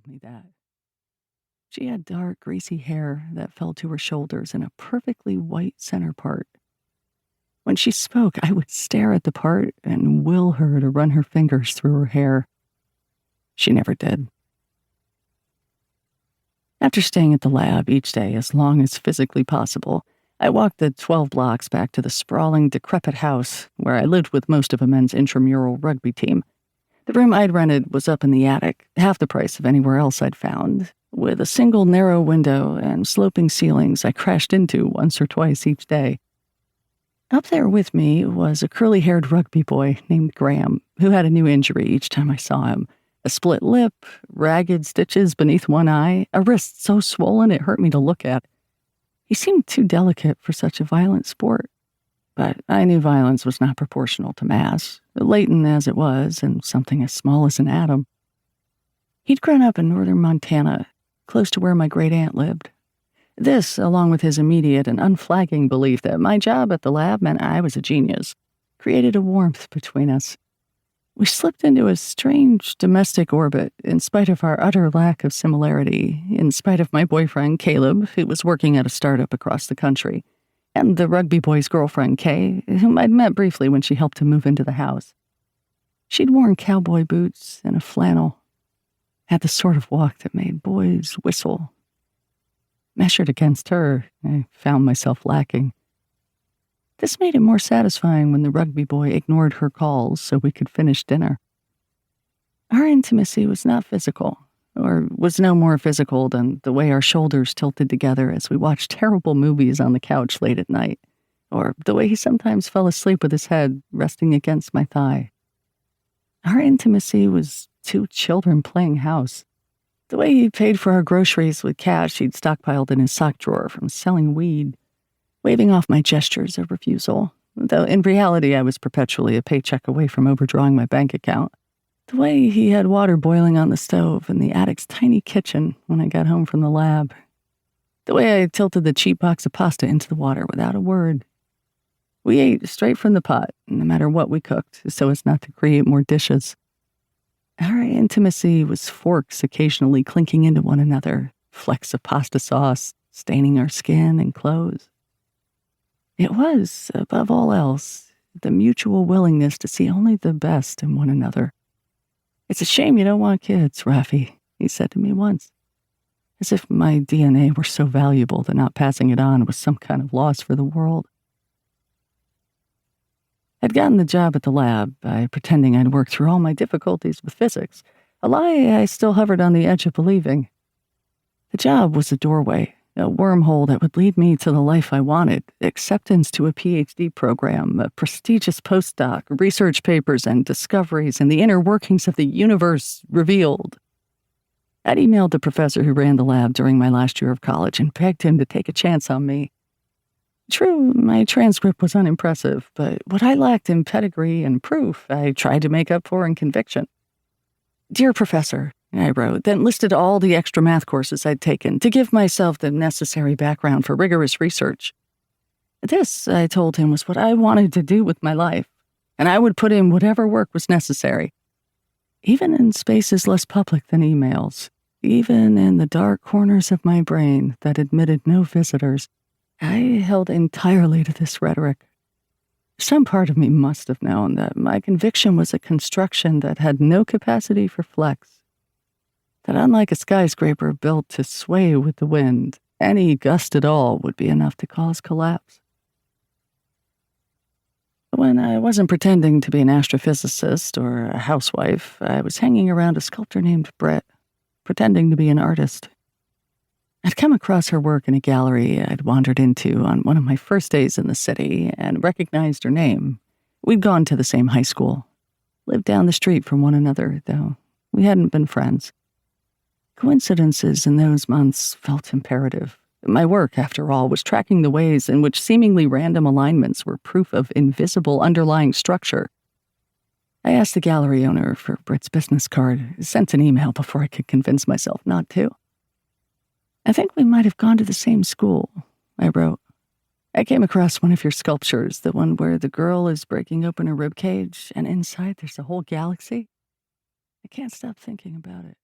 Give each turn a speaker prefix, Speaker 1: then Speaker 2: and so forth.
Speaker 1: told me that. She had dark, greasy hair that fell to her shoulders and a perfectly white center part. When she spoke, I would stare at the part and will her to run her fingers through her hair. She never did. After staying at the lab each day as long as physically possible, I walked the 12 blocks back to the sprawling, decrepit house where I lived with most of Emet's intramural rugby team. The room I'd rented was up in the attic, half the price of anywhere else I'd found, with a single narrow window and sloping ceilings I crashed into once or twice each day. Up there with me was a curly-haired rugby boy named Graham, who had a new injury each time I saw him. A split lip, ragged stitches beneath one eye, a wrist so swollen it hurt me to look at. He seemed too delicate for such a violent sport. But I knew violence was not proportional to mass, latent as it was, and something as small as an atom. He'd grown up in northern Montana, close to where my great-aunt lived. This, along with his immediate and unflagging belief that my job at the lab meant I was a genius, created a warmth between us. We slipped into a strange domestic orbit in spite of our utter lack of similarity, in spite of my boyfriend, Caleb, who was working at a startup across the country, and the rugby boy's girlfriend, Kay, whom I'd met briefly when she helped him move into the house. She'd worn cowboy boots and a flannel, had the sort of walk that made boys whistle. Measured against her, I found myself lacking. This made it more satisfying when the rugby boy ignored her calls so we could finish dinner. Our intimacy was not physical, or was no more physical than the way our shoulders tilted together as we watched terrible movies on the couch late at night, or the way he sometimes fell asleep with his head resting against my thigh. Our intimacy was two children playing house. The way he paid for our groceries with cash he'd stockpiled in his sock drawer from selling weed, waving off my gestures of refusal, though in reality I was perpetually a paycheck away from overdrawing my bank account. The way he had water boiling on the stove in the attic's tiny kitchen when I got home from the lab. The way I tilted the cheap box of pasta into the water without a word. We ate straight from the pot, no matter what we cooked, so as not to create more dishes. Our intimacy was forks occasionally clinking into one another, flecks of pasta sauce staining our skin and clothes. It was, above all else, the mutual willingness to see only the best in one another. "It's a shame you don't want kids, Raffi," he said to me once, as if my DNA were so valuable that not passing it on was some kind of loss for the world. I'd gotten the job at the lab by pretending I'd worked through all my difficulties with physics, a lie I still hovered on the edge of believing. The job was a doorway, a wormhole that would lead me to the life I wanted, acceptance to a PhD program, a prestigious postdoc, research papers and discoveries, and the inner workings of the universe revealed. I'd emailed the professor who ran the lab during my last year of college and begged him to take a chance on me. True, my transcript was unimpressive, but what I lacked in pedigree and proof, I tried to make up for in conviction. "Dear Professor," I wrote, then listed all the extra math courses I'd taken to give myself the necessary background for rigorous research. This, I told him, was what I wanted to do with my life, and I would put in whatever work was necessary. Even in spaces less public than emails, even in the dark corners of my brain that admitted no visitors, I held entirely to this rhetoric. Some part of me must have known that my conviction was a construction that had no capacity for flex. That unlike a skyscraper built to sway with the wind, any gust at all would be enough to cause collapse. When I wasn't pretending to be an astrophysicist or a housewife, I was hanging around a sculptor named Britt, pretending to be an artist. I'd come across her work in a gallery I'd wandered into on one of my first days in the city and recognized her name. We'd gone to the same high school, lived down the street from one another, though we hadn't been friends. Coincidences in those months felt imperative. My work, after all, was tracking the ways in which seemingly random alignments were proof of invisible underlying structure. I asked the gallery owner for Britt's business card, sent an email before I could convince myself not to. "I think we might have gone to the same school," I wrote. "I came across one of your sculptures, the one where the girl is breaking open her ribcage, and inside there's a whole galaxy. I can't stop thinking about it."